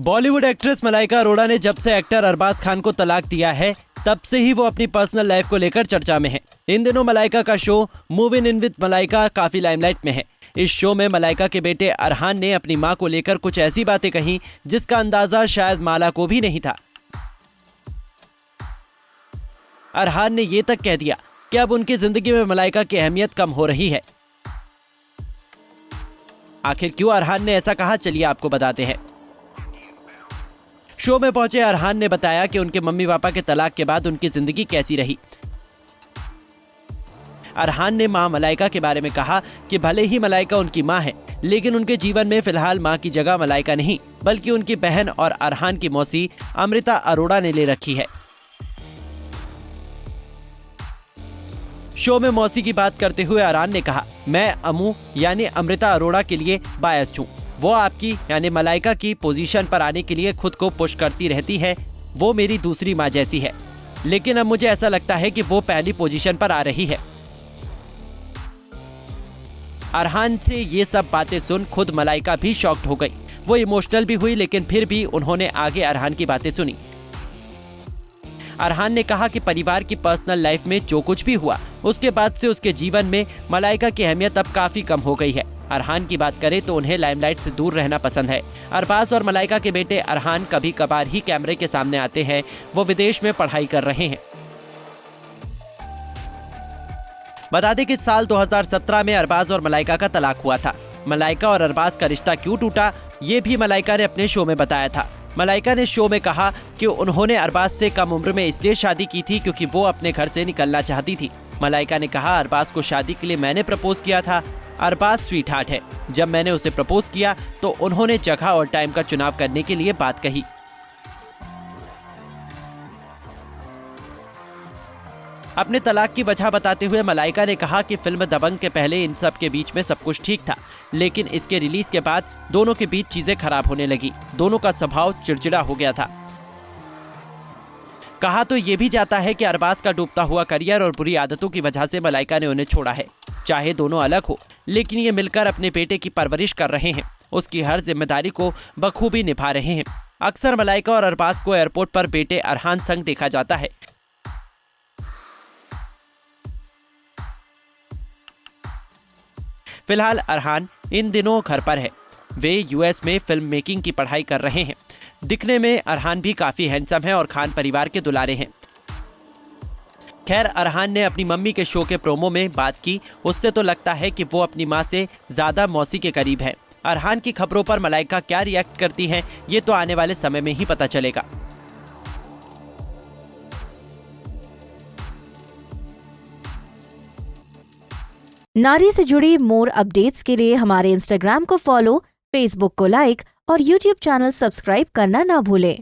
Bollywood actress Malaika Arora ने जब से एक्टर अरबाज खान को तलाक दिया है तब से ही वो अपनी पर्सनल लाइफ को लेकर चर्चा में है। इन दिनों मलाइका का show moving in with Malaika काफी लाइमलाइट में है। इस शो में मलाइका के बेटे अरहान ने अपनी मां को लेकर कुछ ऐसी बातें कही जिसका अंदाजा शायद माला को भी नहीं था। अरहान ने ये तक कह दिया कि अब उनकी जिंदगी में मलाइका की अहमियत कम हो रही है। आखिर क्यों अरहान ने ऐसा कहा, चलिए आपको बताते हैं। शो में पहुंचे अरहान ने बताया कि उनके मम्मी पापा के तलाक के बाद उनकी जिंदगी कैसी रही। अरहान ने मां मलाइका के बारे में कहा कि भले ही मलाइका उनकी मां है, लेकिन उनके जीवन में फिलहाल मां की जगह मलाइका नहीं बल्कि उनकी बहन और अरहान की मौसी अमृता अरोड़ा ने ले रखी है। शो में मौसी की बात करते हुए अरहान ने कहा, मैं अमू यानी अमृता अरोड़ा के लिए बायस्ड हूँ। वो आपकी यानी मलाइका की पोजीशन पर आने के लिए खुद को पुश करती रहती है। वो मेरी दूसरी माँ जैसी है, लेकिन अब मुझे ऐसा लगता है कि वो पहली पोजीशन पर आ रही है। अरहान से ये सब बातें सुन खुद मलाइका भी शॉक्ड हो गई। वो इमोशनल भी हुई, लेकिन फिर भी उन्होंने आगे अरहान की बातें सुनी। अरहान ने कहा कि परिवार की पर्सनल लाइफ में जो कुछ भी हुआ उसके बाद से उसके जीवन में मलाइका की अहमियत अब काफी कम हो गई है। अरहान की बात करें तो उन्हें लाइमलाइट से दूर रहना पसंद है। अरबाज और मलाइका के बेटे अरहान कभी कभार ही कैमरे के सामने आते हैं। वो विदेश में पढ़ाई कर रहे हैं। बता दें कि साल 2017 में अरबाज और मलाइका का तलाक हुआ था। मलाइका और अरबाज का रिश्ता क्यों टूटा, ये भी मलाइका ने अपने शो में बताया था। मलाइका ने शो में कहा कि उन्होंने अरबाज से कम उम्र में इसलिए शादी की थी क्योंकि वो अपने घर से निकलना चाहती थी। मलाइका ने कहा, अरबाज को शादी के लिए मैंने प्रपोज किया था। अरबाज स्वीट हार्ट है। जब मैंने उसे प्रपोज किया तो उन्होंने जगह और टाइम का चुनाव करने के लिए बात कही। अपने तलाक की वजह बताते हुए मलाइका ने कहा कि फिल्म दबंग के पहले इन सब के बीच में सब कुछ ठीक था, लेकिन इसके रिलीज के बाद दोनों के बीच चीजें खराब होने लगी। दोनों का स्वभाव चिड़चिड़ा हो गया था। कहा तो ये भी जाता है कि अरबाज का डूबता हुआ करियर और बुरी आदतों की वजह से मलाइका ने उन्हें छोड़ा है। चाहे दोनों अलग हो, लेकिन ये मिलकर अपने बेटे की परवरिश कर रहे हैं। उसकी हर जिम्मेदारी को बखूबी निभा रहे हैं। अक्सर मलाइका और अरबाज को एयरपोर्ट पर बेटे अरहान संग देखा जाता है। फिलहाल अरहान इन दिनों घर पर है। वे यूएस में फिल्म मेकिंग की पढ़ाई कर रहे हैं। दिखने में अरहान भी काफी हैंडसम है और खान परिवार के दुलारे हैं। खैर, अरहान ने अपनी मम्मी के शो के प्रोमो में बात की। उससे तो लगता है कि वो अपनी मां से ज्यादा मौसी के करीब है। अरहान की खबरों पर मलाइका क्या रिएक्ट करती है, ये तो आने वाले समय में ही पता चलेगा। नारी से जुड़ी मोर अपडेट्स के लिए हमारे इंस्टाग्राम को फॉलो, फेसबुक को लाइक और यूट्यूब चैनल सब्सक्राइब करना ना भूलें।